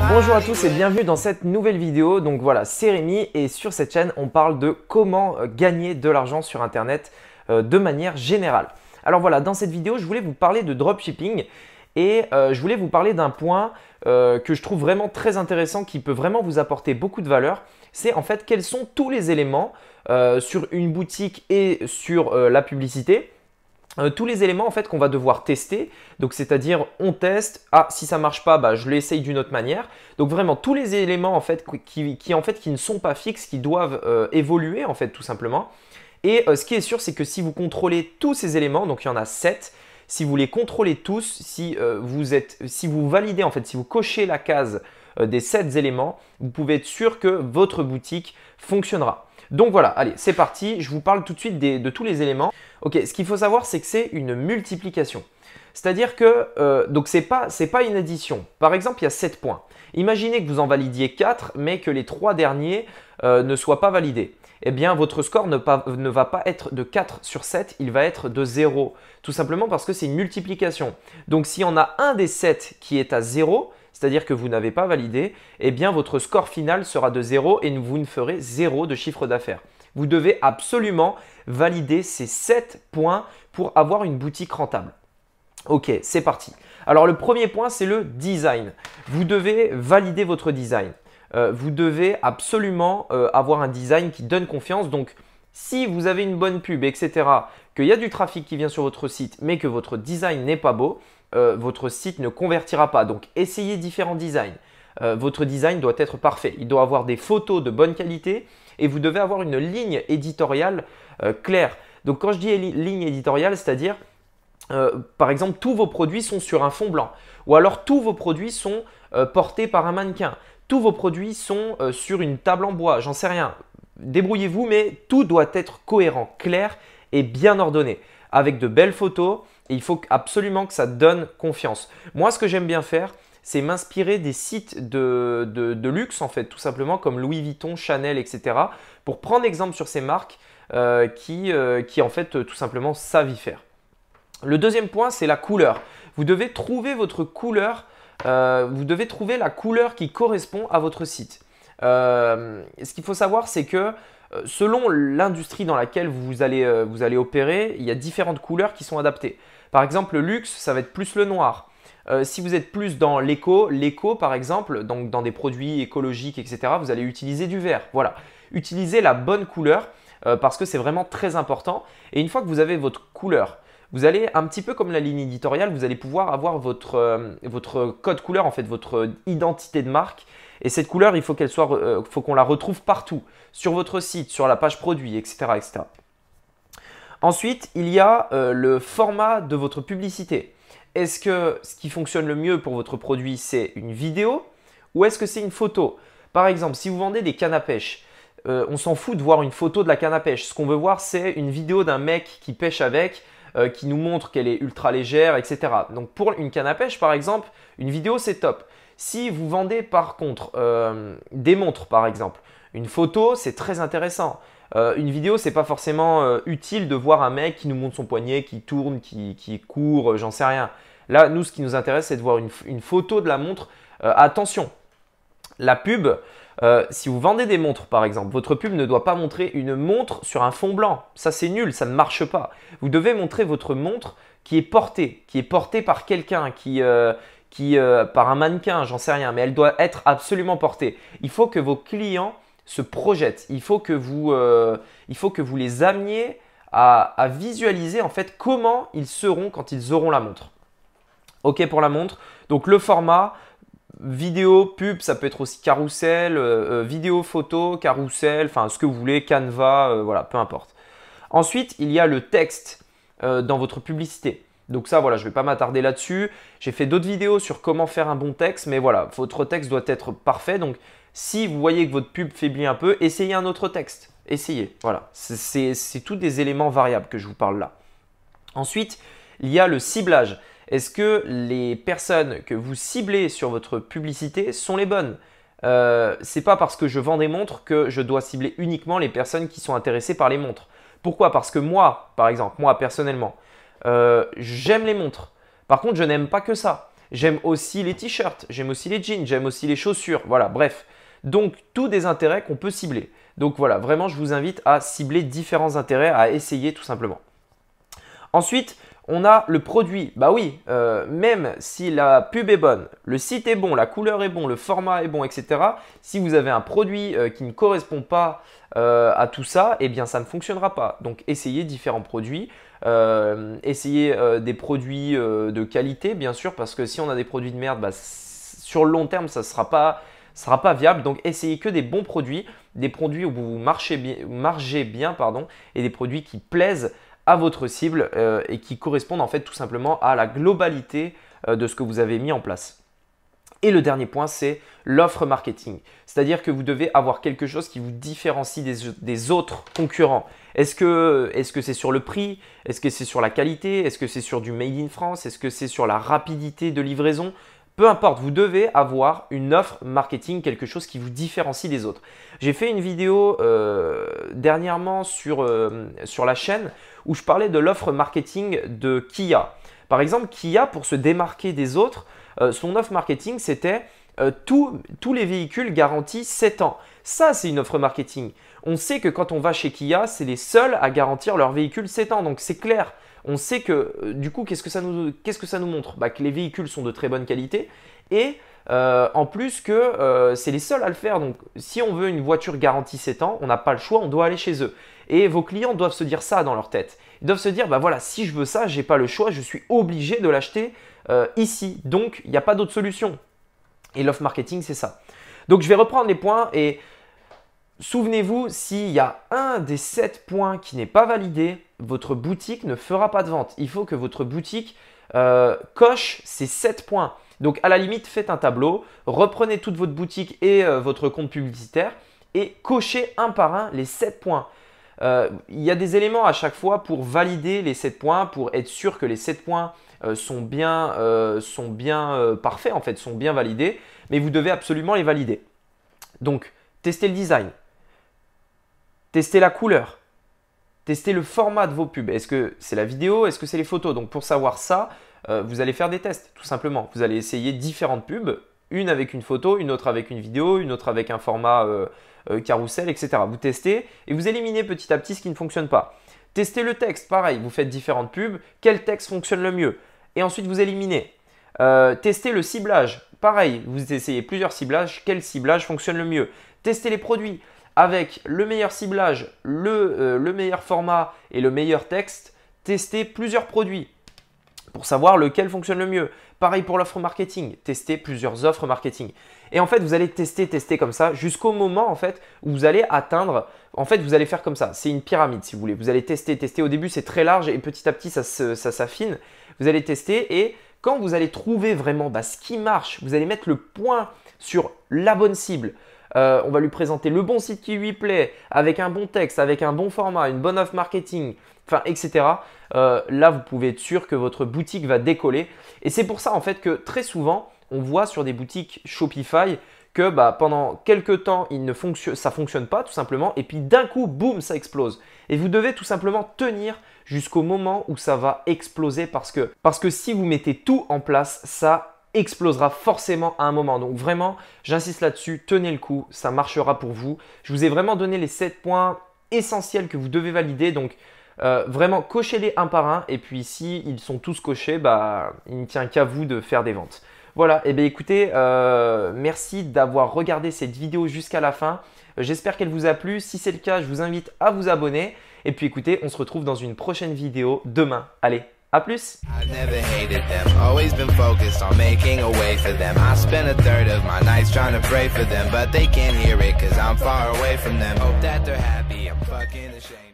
Bonjour à tous et bienvenue dans cette nouvelle vidéo. Donc voilà, c'est Rémi et sur cette chaîne, on parle de comment gagner de l'argent sur Internet de manière générale. Alors voilà, dans cette vidéo, je voulais vous parler de dropshipping et je voulais vous parler d'un point que je trouve vraiment très intéressant qui peut vraiment vous apporter beaucoup de valeur. C'est en fait quels sont tous les éléments sur une boutique et sur la publicité. Tous les éléments en fait qu'on va devoir tester, donc c'est-à-dire on teste, si ça marche pas, je l'essaye d'une autre manière. Donc vraiment tous les éléments en fait qui ne sont pas fixes, qui doivent évoluer en fait tout simplement. Et ce qui est sûr, c'est que si vous contrôlez tous ces éléments, donc il y en a 7, si vous les contrôlez tous, si vous validez en fait, si vous cochez la case des 7 éléments, vous pouvez être sûr que votre boutique fonctionnera. Donc voilà, allez, c'est parti. Je vous parle tout de suite de tous les éléments. Ok, ce qu'il faut savoir, c'est que c'est une multiplication. C'est-à-dire que donc c'est pas une addition. Par exemple, il y a 7 points. Imaginez que vous en validiez 4, mais que les 3 derniers ne soient pas validés. Eh bien, votre score ne va pas être de 4 sur 7, il va être de 0. Tout simplement parce que c'est une multiplication. Donc, s'il y en a un des 7 qui est à 0, c'est-à-dire que vous n'avez pas validé, eh bien votre score final sera de 0 et vous ne ferez 0 de chiffre d'affaires. Vous devez absolument valider ces 7 points pour avoir une boutique rentable. Ok, c'est parti. Alors le premier point, c'est le design. Vous devez valider votre design. Vous devez absolument avoir un design qui donne confiance. Donc, si vous avez une bonne pub, etc., qu'il y a du trafic qui vient sur votre site, mais que votre design n'est pas beau, votre site ne convertira pas. Donc, essayez différents designs. Votre design doit être parfait. Il doit avoir des photos de bonne qualité et vous devez avoir une ligne éditoriale claire. Donc, quand je dis ligne éditoriale, c'est-à-dire, par exemple, tous vos produits sont sur un fond blanc ou alors tous vos produits sont portés par un mannequin. Tous vos produits sont sur une table en bois, j'en sais rien. Débrouillez-vous, mais tout doit être cohérent, clair et bien ordonné avec de belles photos. Et il faut absolument que ça donne confiance. Moi, ce que j'aime bien faire, c'est m'inspirer des sites de luxe, en fait, tout simplement, comme Louis Vuitton, Chanel, etc. pour prendre exemple sur ces marques qui, en fait, tout simplement, savent y faire. Le deuxième point, c'est la couleur. Vous devez trouver votre couleur, vous devez trouver la couleur qui correspond à votre site. Ce qu'il faut savoir, c'est que selon l'industrie dans laquelle vous allez opérer, il y a différentes couleurs qui sont adaptées. Par exemple, le luxe, ça va être plus le noir. Si vous êtes plus dans l'éco par exemple, donc dans des produits écologiques, etc., vous allez utiliser du vert. Voilà, utilisez la bonne couleur parce que c'est vraiment très important. Et une fois que vous avez votre couleur, vous allez un petit peu comme la ligne éditoriale, vous allez pouvoir avoir votre code couleur, en fait, votre identité de marque. Et cette couleur, il faut qu'on la retrouve partout, sur votre site, sur la page produit, etc., etc. Ensuite, il y a le format de votre publicité. Est-ce que ce qui fonctionne le mieux pour votre produit, c'est une vidéo ou est-ce que c'est une photo? Par exemple, si vous vendez des cannes à pêche, on s'en fout de voir une photo de la canne à pêche. Ce qu'on veut voir, c'est une vidéo d'un mec qui pêche avec, qui nous montre qu'elle est ultra légère, etc. Donc, pour une canne à pêche, par exemple, une vidéo, c'est top. Si vous vendez par contre des montres, par exemple, une photo, c'est très intéressant. Une vidéo, ce n'est pas forcément utile de voir un mec qui nous montre son poignet, qui tourne, qui court, j'en sais rien. Là, nous, ce qui nous intéresse, c'est de voir une photo de la montre. Attention, la pub, si vous vendez des montres, par exemple, votre pub ne doit pas montrer une montre sur un fond blanc. Ça, c'est nul, ça ne marche pas. Vous devez montrer votre montre qui est portée par quelqu'un, par un mannequin, j'en sais rien, mais elle doit être absolument portée. Il faut que vos clients se projettent. Il faut que vous les ameniez à visualiser en fait comment ils seront quand ils auront la montre. Ok pour la montre. Donc le format, vidéo, pub, ça peut être aussi carrousel, vidéo, photo, carrousel, enfin ce que vous voulez, Canva, voilà, peu importe. Ensuite, il y a le texte dans votre publicité. Donc ça, voilà, je ne vais pas m'attarder là-dessus. J'ai fait d'autres vidéos sur comment faire un bon texte, mais voilà, votre texte doit être parfait. Donc, si vous voyez que votre pub faiblit un peu, essayez un autre texte. Essayez, voilà. C'est tous des éléments variables que je vous parle là. Ensuite, il y a le ciblage. Est-ce que les personnes que vous ciblez sur votre publicité sont les bonnes? C'est pas parce que je vends des montres que je dois cibler uniquement les personnes qui sont intéressées par les montres. Pourquoi? Parce que moi, par exemple, moi personnellement, j'aime les montres. Par contre, je n'aime pas que ça. J'aime aussi les t-shirts, j'aime aussi les jeans, j'aime aussi les chaussures. Voilà, bref. Donc, tous des intérêts qu'on peut cibler. Donc voilà, vraiment, je vous invite à cibler différents intérêts, à essayer tout simplement. Ensuite, on a le produit. Bah oui, même si la pub est bonne, le site est bon, la couleur est bon, le format est bon, etc. Si vous avez un produit qui ne correspond pas à tout ça, eh bien ça ne fonctionnera pas. Donc essayez différents produits. Essayez des produits de qualité, bien sûr, parce que si on a des produits de merde, bah, sur le long terme, ça ne sera pas viable. Donc essayez que des bons produits, des produits où vous margez bien, et des produits qui plaisent à votre cible et qui correspondent en fait tout simplement à la globalité de ce que vous avez mis en place. Et le dernier point, c'est l'offre marketing. C'est-à-dire que vous devez avoir quelque chose qui vous différencie des autres concurrents. Est-ce que c'est sur le prix? Est-ce que c'est sur la qualité? Est-ce que c'est sur du Made in France? Est-ce que c'est sur la rapidité de livraison? Peu importe, vous devez avoir une offre marketing, quelque chose qui vous différencie des autres. J'ai fait une vidéo dernièrement sur la chaîne où je parlais de l'offre marketing de Kia. Par exemple, Kia, pour se démarquer des autres, son offre marketing, c'était tous les véhicules garantis 7 ans. Ça, c'est une offre marketing. On sait que quand on va chez Kia, c'est les seuls à garantir leur véhicule 7 ans. Donc, c'est clair. On sait que du coup, qu'est-ce que ça nous montre? Bah, que les véhicules sont de très bonne qualité et en plus que c'est les seuls à le faire. Donc, si on veut une voiture garantie 7 ans, on n'a pas le choix, on doit aller chez eux. Et vos clients doivent se dire ça dans leur tête. Ils doivent se dire, bah voilà, si je veux ça, je n'ai pas le choix, je suis obligé de l'acheter ici. Donc, il n'y a pas d'autre solution. Et l'offre marketing, c'est ça. Donc, je vais reprendre les points et souvenez-vous, s'il y a un des 7 points qui n'est pas validé, votre boutique ne fera pas de vente. Il faut que votre boutique coche ces 7 points. Donc, à la limite, faites un tableau, reprenez toute votre boutique et votre compte publicitaire et cochez un par un les 7 points. Il y a des éléments à chaque fois pour valider les 7 points, pour être sûr que les 7 points sont bien parfaits, en fait, sont bien validés, mais vous devez absolument les valider. Donc, testez le design, testez la couleur, testez le format de vos pubs. Est-ce que c'est la vidéo? Est-ce que c'est les photos? Donc, pour savoir ça, vous allez faire des tests, tout simplement. Vous allez essayer différentes pubs, une avec une photo, une autre avec une vidéo, une autre avec un format carrousel, etc. Vous testez et vous éliminez petit à petit ce qui ne fonctionne pas. Testez le texte, pareil, vous faites différentes pubs, quel texte fonctionne le mieux? Et ensuite, vous éliminez. Testez le ciblage, pareil, vous essayez plusieurs ciblages, quel ciblage fonctionne le mieux? Testez les produits avec le meilleur ciblage, le meilleur format et le meilleur texte. Testez plusieurs produits pour savoir lequel fonctionne le mieux. Pareil pour l'offre marketing, testez plusieurs offres marketing. Et en fait, vous allez tester comme ça jusqu'au moment en fait où vous allez atteindre, en fait, vous allez faire comme ça. C'est une pyramide si vous voulez. Vous allez tester. Au début, c'est très large et petit à petit, ça s'affine. Vous allez tester et quand vous allez trouver vraiment ce qui marche, vous allez mettre le point sur la bonne cible. On va lui présenter le bon site qui lui plaît, avec un bon texte, avec un bon format, une bonne offre marketing, enfin, etc. Là, vous pouvez être sûr que votre boutique va décoller. Et c'est pour ça en fait que très souvent, on voit sur des boutiques Shopify que pendant quelques temps, ça ne fonctionne pas tout simplement. Et puis d'un coup, boum, ça explose. Et vous devez tout simplement tenir jusqu'au moment où ça va exploser parce que si vous mettez tout en place, ça explosera forcément à un moment. Donc vraiment, j'insiste là-dessus, tenez le coup, ça marchera pour vous. Je vous ai vraiment donné les 7 points essentiels que vous devez valider. Donc vraiment, cochez-les un par un. Et puis si ils sont tous cochés, il ne tient qu'à vous de faire des ventes. Voilà, et bien écoutez, merci d'avoir regardé cette vidéo jusqu'à la fin. J'espère qu'elle vous a plu. Si c'est le cas, je vous invite à vous abonner. Et puis écoutez, on se retrouve dans une prochaine vidéo demain. Allez, à plus! I've never hated them, always been focused on making a way for them. I spend a third of my nights trying to pray for them, but they can't hear it cause I'm far away from them. Hope that they're happy, I'm fucking ashamed.